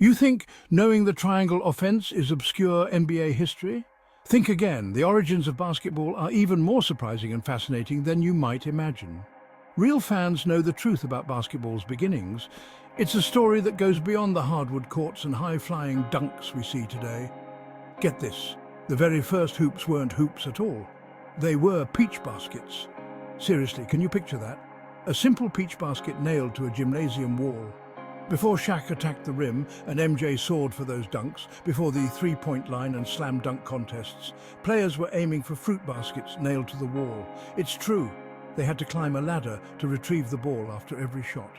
You think knowing the triangle offense is obscure NBA history? Think again. The origins of basketball are even more surprising and fascinating than you might imagine. Real fans know the truth about basketball's beginnings. It's a story that goes beyond the hardwood courts and high-flying dunks we see today. Get this, the very first hoops weren't hoops at all. They were peach baskets. Seriously, can you picture that? A simple peach basket nailed to a gymnasium wall. Before Shaq attacked the rim and MJ soared for those dunks, before the three-point line and slam dunk contests, players were aiming for fruit baskets nailed to the wall. It's true, they had to climb a ladder to retrieve the ball after every shot.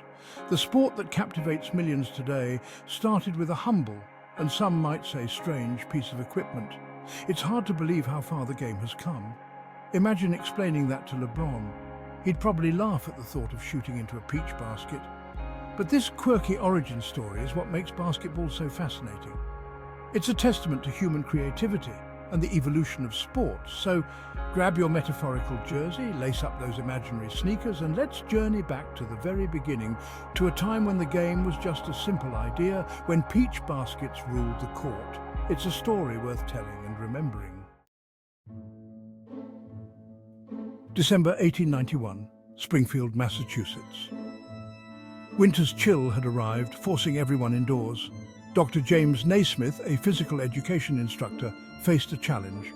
The sport that captivates millions today started with a humble, and some might say strange, piece of equipment. It's hard to believe how far the game has come. Imagine explaining that to LeBron. He'd probably laugh at the thought of shooting into a peach basket. But this quirky origin story is what makes basketball so fascinating. It's a testament to human creativity and the evolution of sports. So grab your metaphorical jersey, lace up those imaginary sneakers, and let's journey back to the very beginning, to a time when the game was just a simple idea, when peach baskets ruled the court. It's a story worth telling and remembering. December 1891, Springfield, Massachusetts. Winter's chill had arrived, forcing everyone indoors. Dr. James Naismith, a physical education instructor, faced a challenge.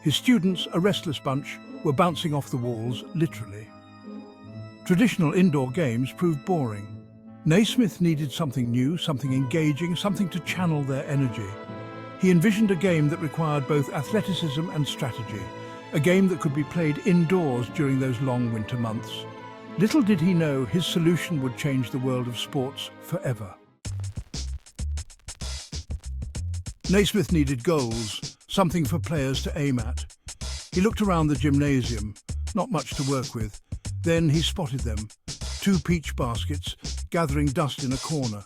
His students, a restless bunch, were bouncing off the walls, literally. Traditional indoor games proved boring. Naismith needed something new, something engaging, something to channel their energy. He envisioned a game that required both athleticism and strategy, a game that could be played indoors during those long winter months. Little did he know his solution would change the world of sports forever. Naismith needed goals, something for players to aim at. He looked around the gymnasium, not much to work with. Then he spotted them, 2 peach baskets gathering dust in a corner.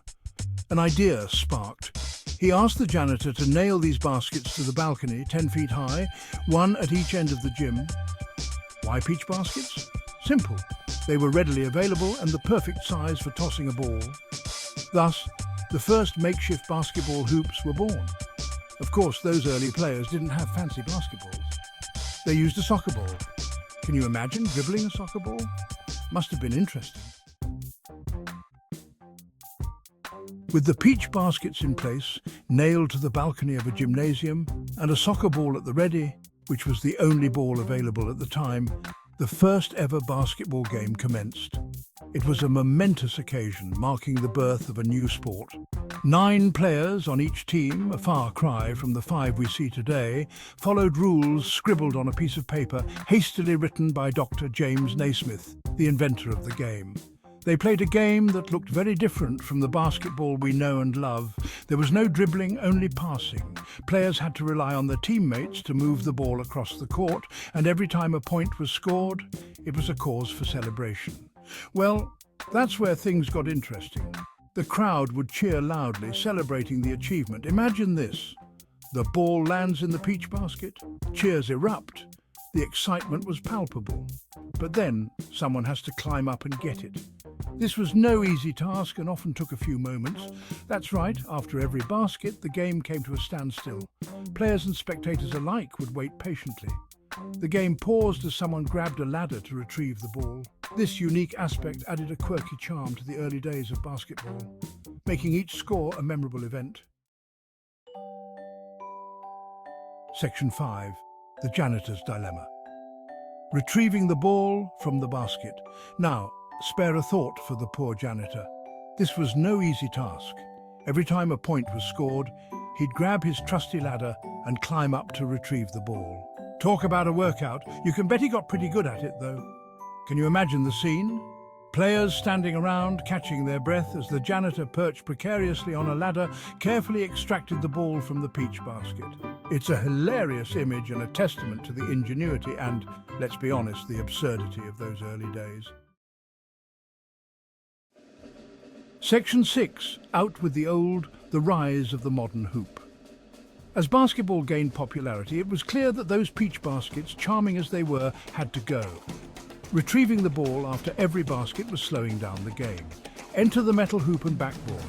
An idea sparked. He asked the janitor to nail these baskets to the balcony, 10 feet high, one at each end of the gym. Why peach baskets? Simple. They were readily available and the perfect size for tossing a ball. Thus, the first makeshift basketball hoops were born. Of course, those early players didn't have fancy basketballs. They used a soccer ball. Can you imagine dribbling a soccer ball? Must have been interesting. With the peach baskets in place, nailed to the balcony of a gymnasium, and a soccer ball at the ready, which was the only ball available at the time, the first ever basketball game commenced. It was a momentous occasion, marking the birth of a new sport. 9 players on each team, a far cry from the 5 we see today, followed rules scribbled on a piece of paper, hastily written by Dr. James Naismith, the inventor of the game. They played a game that looked very different from the basketball we know and love. There was no dribbling, only passing. Players had to rely on their teammates to move the ball across the court, and every time a point was scored, it was a cause for celebration. Well, that's where things got interesting. The crowd would cheer loudly, celebrating the achievement. Imagine this. The ball lands in the peach basket. Cheers erupt. The excitement was palpable. But then, someone has to climb up and get it. This was no easy task and often took a few moments. That's right, after every basket, the game came to a standstill. Players and spectators alike would wait patiently. The game paused as someone grabbed a ladder to retrieve the ball. This unique aspect added a quirky charm to the early days of basketball, making each score a memorable event. Section 5. The Janitor's Dilemma. Retrieving the ball from the basket. Now, spare a thought for the poor janitor. This was no easy task. Every time a point was scored, he'd grab his trusty ladder and climb up to retrieve the ball. Talk about a workout. You can bet he got pretty good at it, though. Can you imagine the scene? Players standing around, catching their breath as the janitor, perched precariously on a ladder, carefully extracted the ball from the peach basket. It's a hilarious image and a testament to the ingenuity and, let's be honest, the absurdity of those early days. Section 6. Out with the old, the rise of the modern hoop. As basketball gained popularity, it was clear that those peach baskets, charming as they were, had to go. Retrieving the ball after every basket was slowing down the game. Enter the metal hoop and backboard.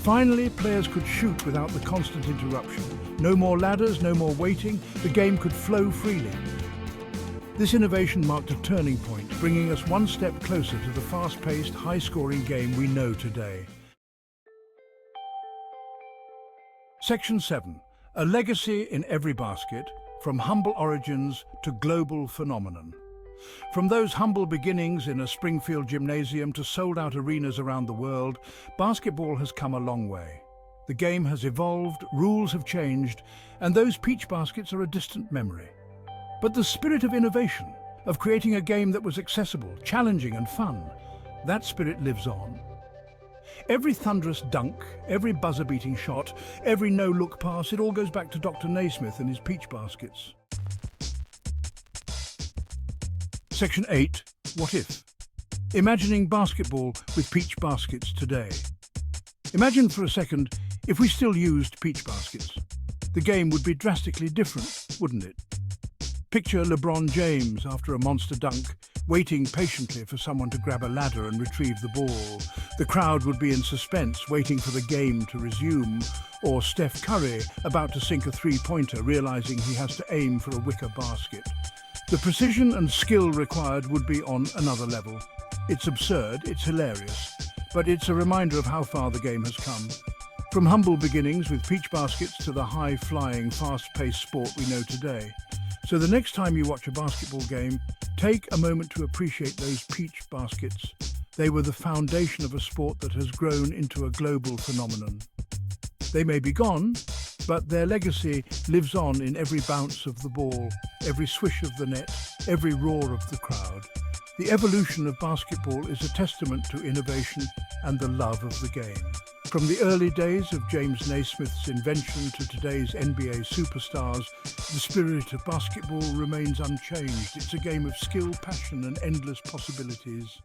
Finally, players could shoot without the constant interruption. No more ladders, no more waiting. The game could flow freely. This innovation marked a turning point, bringing us one step closer to the fast-paced, high-scoring game we know today. Section 7. A legacy in every basket, from humble origins to global phenomenon. From those humble beginnings in a Springfield gymnasium to sold-out arenas around the world, basketball has come a long way. The game has evolved, rules have changed, and those peach baskets are a distant memory. But the spirit of innovation, of creating a game that was accessible, challenging and fun, that spirit lives on. Every thunderous dunk, every buzzer-beating shot, every no-look pass, it all goes back to Dr. Naismith and his peach baskets. Section 8. What if? Imagining basketball with peach baskets today. Imagine for a second if we still used peach baskets. The game would be drastically different, wouldn't it? Picture LeBron James after a monster dunk, waiting patiently for someone to grab a ladder and retrieve the ball. The crowd would be in suspense, waiting for the game to resume. Or Steph Curry about to sink a three-pointer, realizing he has to aim for a wicker basket. The precision and skill required would be on another level. It's absurd, it's hilarious, but it's a reminder of how far the game has come. From humble beginnings with peach baskets to the high-flying, fast-paced sport we know today. So the next time you watch a basketball game, take a moment to appreciate those peach baskets. They were the foundation of a sport that has grown into a global phenomenon. They may be gone, but their legacy lives on in every bounce of the ball, every swish of the net, every roar of the crowd. The evolution of basketball is a testament to innovation and the love of the game. From the early days of James Naismith's Invention to today's NBA superstars, the spirit of basketball remains unchanged. It's a game of skill, passion, and endless possibilities.